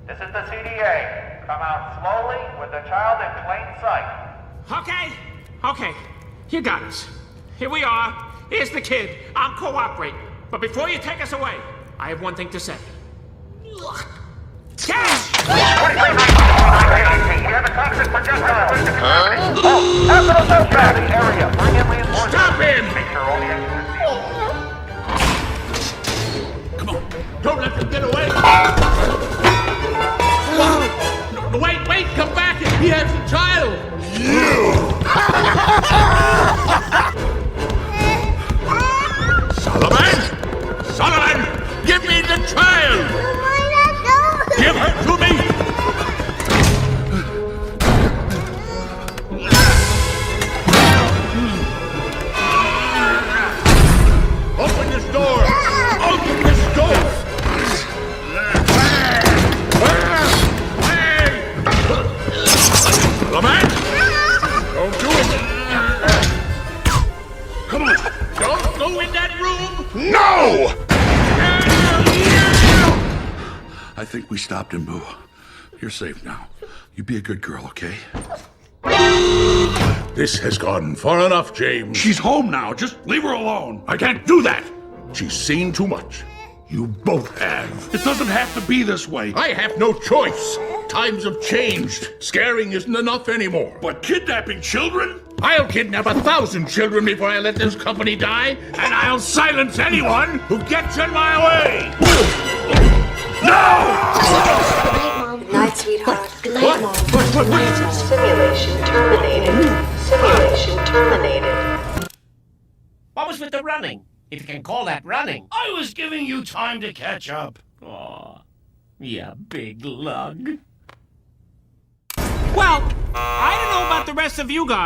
This is the CDA. Come out slowly with the child in plain sight. Okay. You got us. Here we are. Here's the kid. I'm cooperating. But before you take us away, I have one thing to say. Cash! We have a toxic projectile. Oh, have those outside the area. Bring in reinforcements. Stop him! Make sure all the exits. Come on. Don't let them get away. No, wait, come back. He has a child. Solomon, give me the child. Give her to me. Open this door. Open this door. Solomon, don't do it. Come on, don't go in that room. No! I think we stopped him, Boo. You're safe now. You be a good girl, okay? This has gone far enough, James. She's home now. Just leave her alone. I can't do that. She's seen too much. You both have. It doesn't have to be this way. I have no choice. Times have changed. Scaring isn't enough anymore. But kidnapping children? I'll kidnap 1,000 children before I let this company die, and I'll silence anyone who gets in my way. No! Good night, sweetheart. Good night, Mom. Good night, Mom. Simulation terminated. Simulation terminated. What was with the running? If you can call that running. I was giving you time to catch up. Aw, you big lug. Well, I don't know about the rest of you guys.